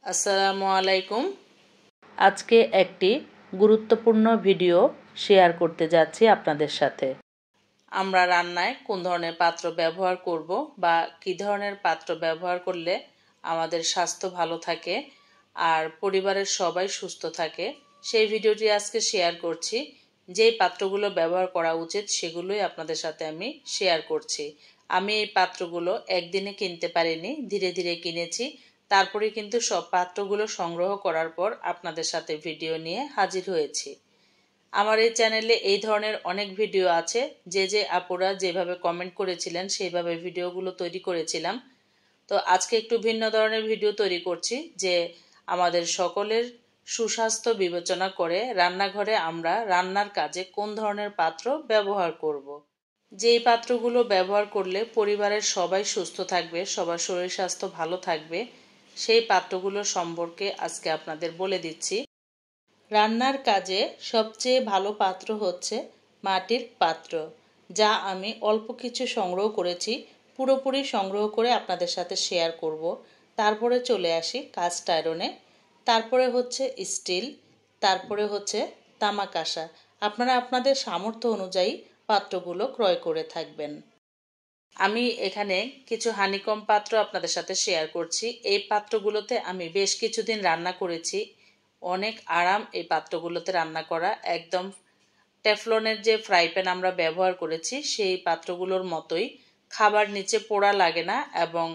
আসসালামু আলাইকুম। আজকে একটি গুরুত্বপূর্ণ ভিডিও শেয়ার করতে যাচ্ছি আপনাদের সাথে। আমরা রান্নায় কোন ধরনের পাত্র ব্যবহার করব বা কী ধরনের পাত্র ব্যবহার করলে আমাদের স্বাস্থ্য ভালো থাকে আর পরিবারের সবাই সুস্থ থাকে, সেই ভিডিওটি আজকে শেয়ার করছি। যেই পাত্রগুলো ব্যবহার করা উচিত সেগুলোই আপনাদের সাথে আমি শেয়ার করছি। আমি এই পাত্রগুলো একদিনে কিনতে পারিনি, ধীরে ধীরে কিনেছি। তারপরে কিন্তু সব পাত্রগুলো সংগ্রহ করার পর আপনাদের সাথে ভিডিও নিয়ে হাজির হয়েছি। আমার এই চ্যানেলে এই ধরনের অনেক ভিডিও আছে, যে আপুরা যেভাবে কমেন্ট করেছিলেন সেইভাবে ভিডিওগুলো তৈরি করেছিলাম। তো আজকে একটু ভিন্ন ধরনের ভিডিও তৈরি করছি, যে আমাদের সকলের সুস্বাস্থ্য বিবেচনা করে রান্নাঘরে আমরা রান্নার কাজে কোন ধরনের পাত্র ব্যবহার করব। যেই পাত্রগুলো ব্যবহার করলে পরিবারের সবাই সুস্থ থাকবে, সবার শরীর স্বাস্থ্য ভালো থাকবে, সেই পাত্রগুলো সম্পর্কে আজকে আপনাদের বলে দিচ্ছি। রান্নার কাজে সবচেয়ে ভালো পাত্র হচ্ছে মাটির পাত্র, যা আমি অল্প কিছু সংগ্রহ করেছি, পুরোপুরি সংগ্রহ করে আপনাদের সাথে শেয়ার করব। তারপরে চলে আসি কাস্ট আয়রনে, তারপরে হচ্ছে স্টিল, তারপরে হচ্ছে তামা কাঁসা। আপনারা আপনাদের সামর্থ্য অনুযায়ী পাত্রগুলো ক্রয় করে থাকবেন। আমি এখানে কিছু হানিকম পাত্র আপনাদের সাথে শেয়ার করছি। এই পাত্রগুলোতে আমি বেশ কিছুদিন রান্না করেছি। অনেক আরাম এই পাত্রগুলোতে রান্না করা। একদম টেফলনের যে ফ্রাই প্যান আমরা ব্যবহার করেছি সেই পাত্রগুলোর মতোই, খাবার নিচে পোড়া লাগে না এবং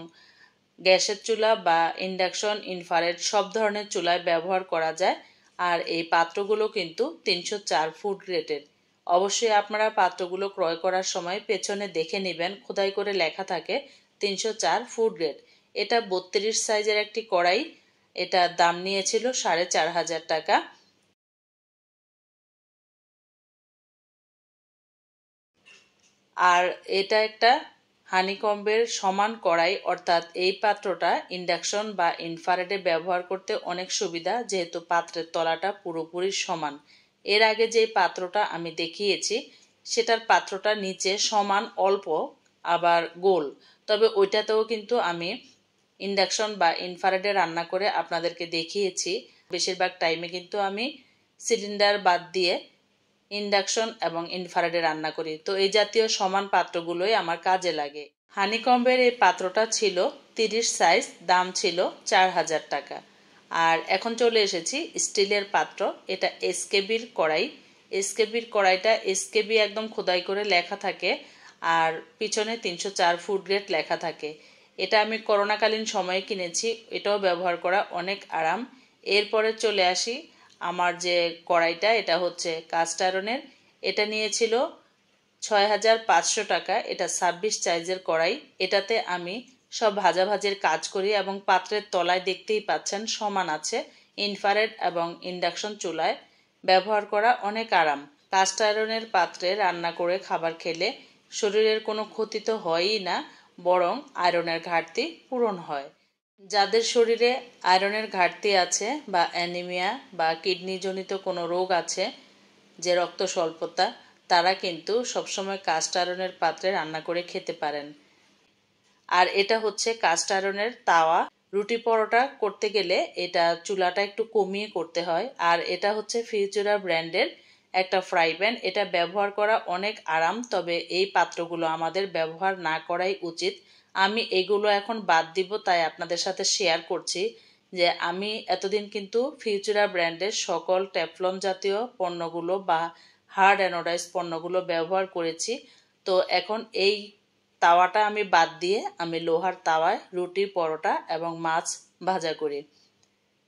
গ্যাসের চুলা বা ইন্ডাকশন, ইনফ্রারেড সব ধরনের চুলায় ব্যবহার করা যায়। আর এই পাত্রগুলো কিন্তু 304 ফুট রেটেড। অবশ্যই আপনারা পাত্রগুলো ক্রয় করার সময় পেছনে দেখে নেবেন, খোদাই করে লেখা থাকে 304 ফুট রেট। এটা 32 সাইজের একটি কড়াই। এটা দাম নিয়েছিল 4,500 টাকা। আর এটা একটা হানিকম্বের সমান কড়াই, অর্থাৎ এই পাত্রটা ইন্ডাকশন বা ইনফ্রারেডে ব্যবহার করতে অনেক সুবিধা, যেহেতু পাত্রের তলাটা পুরোপুরি সমান। এর আগে যে পাত্রটা আমি দেখিয়েছি সেটার পাত্রটা নিচে সমান অল্প, আবার গোল। তবে ওইটাতেও কিন্তু আমি ইন্ডাকশন বা ইনফ্রারেডে রান্না করে আপনাদেরকে দেখিয়েছি। বেশিরভাগ টাইমে কিন্তু আমি সিলিন্ডার বাদ দিয়ে ইন্ডাকশন এবং ইনফ্রারেডে রান্না করি। তো এই জাতীয় সমান পাত্রগুলোই আমার কাজে লাগে। হানিকম্বের এই পাত্রটা ছিল 30 সাইজ, দাম ছিল 4,000 টাকা। আর এখন চলে এসেছি স্টিলের পাত্র। এটা এসকেবির কড়াই। এসকেবির কড়াইটা এসকেবি একদম খোদাই করে লেখা থাকে, আর পিছনে 304 ফুট গ্রেড লেখা থাকে। এটা আমি করোনাকালীন সময়ে কিনেছি। এটাও ব্যবহার করা অনেক আরাম। এরপরে চলে আসি আমার যে কড়াইটা, এটা হচ্ছে কাস্ট আয়রনের। এটা নিয়েছিল 6,500 টাকা। এটা 26 সাইজের কড়াই। এটাতে আমি সব ভাজাভাজির কাজ করি এবং পাত্রের তলায় দেখতেই পাচ্ছেন সমান আছে। ইনফ্রারেড এবং ইন্ডাকশন চুলায় ব্যবহার করা অনেক আরাম। কাস্ট আয়রনের পাত্রে রান্না করে খাবার খেলে শরীরের কোনো ক্ষতি তো হয়ই না, বরং আয়রনের ঘাটতি পূরণ হয়। যাদের শরীরে আয়রনের ঘাটতি আছে বা অ্যানিমিয়া বা কিডনিজনিত কোনো রোগ আছে, যে রক্ত স্বল্পতা, তারা কিন্তু সবসময় কাস্ট আয়রনের পাত্রে রান্না করে খেতে পারেন। আর এটা হচ্ছে কাস্ট আয়রনের তাওয়া। রুটি পরোটা করতে গেলে এটা চুলাটা একটু কমিয়ে করতে হয়। আর এটা হচ্ছে ফিউচারা ব্র্যান্ডের একটা ফ্রাই প্যান। এটা ব্যবহার করা অনেক আরাম, তবে এই পাত্রগুলো আমাদের ব্যবহার না করাই উচিত। আমি এগুলো এখন বাদ দিব, তাই আপনাদের সাথে শেয়ার করছি যে আমি এতদিন কিন্তু ফিউচারা ব্র্যান্ডের সকল টেফলন জাতীয় পণ্যগুলো বা হার্ড অ্যানোডাইজ পণ্যগুলো ব্যবহার করেছি। তো এখন এই তাওয়াটা আমি বাদ দিয়ে আমি লোহার তাওয়ায় রুটি, পরোটা এবং মাছ ভাজা করি।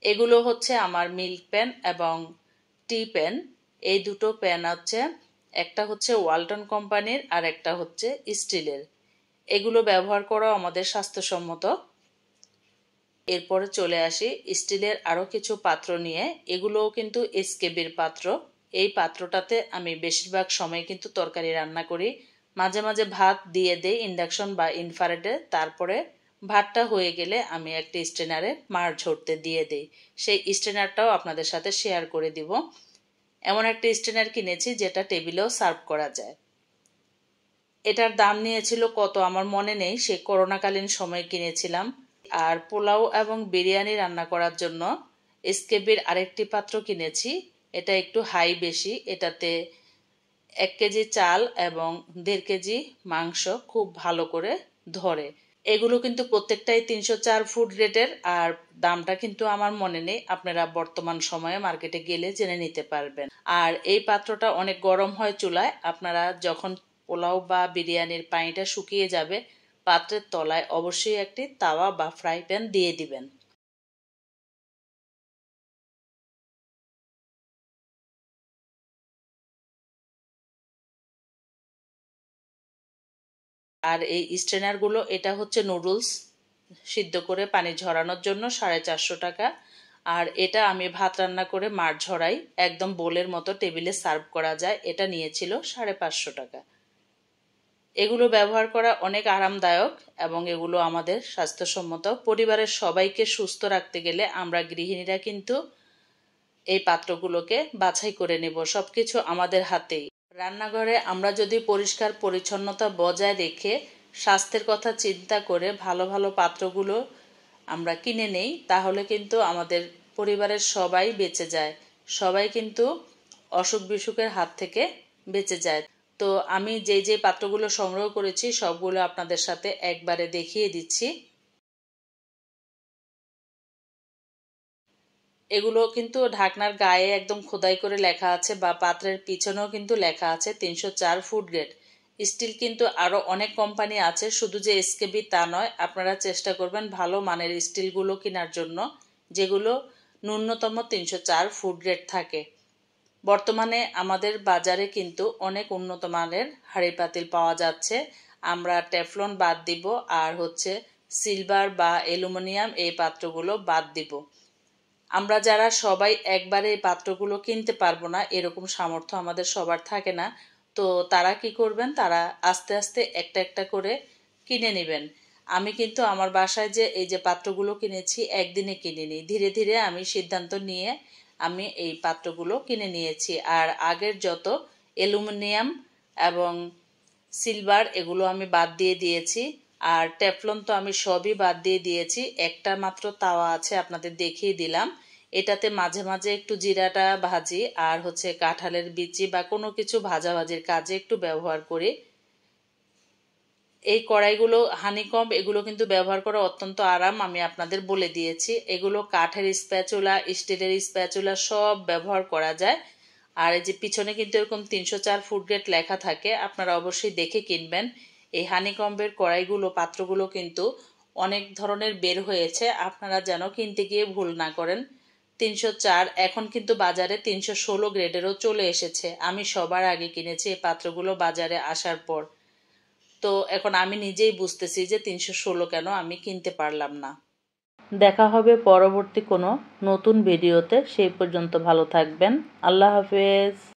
এগুলো হচ্ছে আমার মিল্ক প্যান এবং টি প্যান। এই দুটো প্যান হচ্ছে, একটা হচ্ছে ওয়ালটন কোম্পানির আর একটা হচ্ছে স্টিলের। এগুলো ব্যবহার করা আমাদের স্বাস্থ্যসম্মত। এরপরে চলে আসি স্টিলের আরও কিছু পাত্র নিয়ে। এগুলোও কিন্তু এসকেবির পাত্র। এই পাত্রটাতে আমি বেশিরভাগ সময় কিন্তু তরকারি রান্না করি। মাঝে মাঝে ভাত দিয়ে দেই ইন্ডাকশন বা ইনফ্রারেডে। তারপরে ভাতটা হয়ে গেলে আমি একটি স্ট্রেনারে মাড় ঝরতে দিয়ে দেই। সেই স্ট্রেনারটাও আপনাদের সাথে শেয়ার করে দিব। এমন একটা স্ট্রেনার কিনেছি যেটা টেবিলেও সার্ভ করা যায়। এটার দাম নিয়েছিল কত আমার মনে নেই, সে করোনাকালীন সময়ে কিনেছিলাম। আর পোলাও এবং বিরিয়ানি রান্না করার জন্য এসকেবির আরেকটি পাত্র কিনেছি। এটা একটু হাই বেশি, এটাতে 1 কেজি চাল এবং 1.5 কেজি মাংস খুব ভালো করে ধরে। এগুলো কিন্তু প্রত্যেকটাই 304 ফুড রেটের, আর দামটা কিন্তু আমার মনে নেই, আপনারা বর্তমান সময়ে মার্কেটে গেলে জেনে নিতে পারবেন। আর এই পাত্রটা অনেক গরম হয় চুলায়। আপনারা যখন পোলাও বা বিরিয়ানির পানিটা শুকিয়ে যাবে, পাত্রের তলায় অবশ্যই একটি তাওয়া বা ফ্রাই প্যান দিয়ে দিবেন। আর এই স্ট্রেনারগুলো, এটা হচ্ছে নুডলস সিদ্ধ করে পানি ঝরানোর জন্য 450 টাকা। আর এটা আমি ভাত রান্না করে মাড় ঝরাই, একদম বোলের মতো টেবিলে সার্ভ করা যায়, এটা নিয়েছিল 550 টাকা। এগুলো ব্যবহার করা অনেক আরামদায়ক এবং এগুলো আমাদের স্বাস্থ্যসম্মত। পরিবারের সবাইকে সুস্থ রাখতে গেলে আমরা গৃহিণীরা কিন্তু এই পাত্রগুলোকে বাছাই করে নেব, সবকিছু আমাদের হাতেই। রান্নাঘরে আমরা যদি পরিষ্কার পরিচ্ছন্নতা বজায় রেখে স্বাস্থ্যের কথা চিন্তা করে ভালো ভালো পাত্রগুলো আমরা কিনে নেই, তাহলে কিন্তু আমাদের পরিবারের সবাই বেঁচে যায়, সবাই কিন্তু অসুখ বিসুখের হাত থেকে বেঁচে যায়। তো আমি যে যে পাত্রগুলো সংগ্রহ করেছি সবগুলো আপনাদের সাথে একবারে দেখিয়ে দিচ্ছি। এগুলো কিন্তু ঢাকনার গায়ে একদম খোদাই করে লেখা আছে, বা পাত্রের পিছনেও কিন্তু লেখা আছে 304 ফুড গ্রেড স্টিল। কিন্তু আরও অনেক কোম্পানি আছে, শুধু যে এসকেবি তা নয়। আপনারা চেষ্টা করবেন ভালো মানের স্টিলগুলো কেনার জন্য, যেগুলো ন্যূনতম 304 ফুড গ্রেড থাকে। বর্তমানে আমাদের বাজারে কিন্তু অনেক উন্নত মানের হাঁড়ি পাতিল পাওয়া যাচ্ছে। আমরা টেফলন বাদ দিব, আর হচ্ছে সিলভার বা অ্যালুমিনিয়াম এই পাত্রগুলো বাদ দিব। আমরা যারা সবাই একবারে এই পাত্রগুলো কিনতে পারবো না, এরকম সামর্থ্য আমাদের সবার থাকে না, তো তারা কি করবেন, তারা আস্তে আস্তে একটা একটা করে কিনে নেবেন। আমি কিন্তু আমার বাসায় যে এই যে পাত্রগুলো কিনেছি একদিনে কিনিনি, ধীরে ধীরে আমি সিদ্ধান্ত নিয়ে আমি এই পাত্রগুলো কিনে নিয়েছি। আর আগের যত অ্যালুমিনিয়াম এবং সিলভার এগুলো আমি বাদ দিয়ে দিয়েছি। আর টেফলন তো আমি সবই বাদ দিয়ে দিয়েছি, একটা মাত্র তাওয়া আছে, আপনাদের দেখিয়ে দিলাম। এটাতে মাঝে মাঝে একটু জিরাটা ভাজি, আর হচ্ছে কাঁঠালের বিচি বা কোনো কিছু ভাজাভাজির কাজে একটু ব্যবহার করি। এই কড়াইগুলো হানিকম্ব, এগুলো কিন্তু ব্যবহার করা অত্যন্ত আরাম, আমি আপনাদের বলে দিয়েছি। এগুলো কাঠের স্প্যাচুলা, স্টিলের স্প্যাচুলা সব ব্যবহার করা যায়। আর এই যে পিছনে কিন্তু এরকম 304 ফুড গ্রেড লেখা থাকে, আপনারা অবশ্যই দেখে কিনবেন। এই হানিকম্বের কড়াইগুলো, পাত্রগুলো কিন্তু অনেক ধরনের বের হয়েছে, আপনারা যেন কিনতে গিয়ে ভুল না করেন। 304, এখন কিন্তু বাজারে 316 গ্রেডেরও চলে এসেছে। আমি সবার আগে কিনেছি এই পাত্রগুলো বাজারে আসার পর। তো এখন আমি নিজেই বুঝতেছি যে 316 কেন আমি কিনতে পারলাম না। দেখা হবে পরবর্তী কোনো নতুন ভিডিওতে, সেই পর্যন্ত ভালো থাকবেন। আল্লাহ হাফেজ।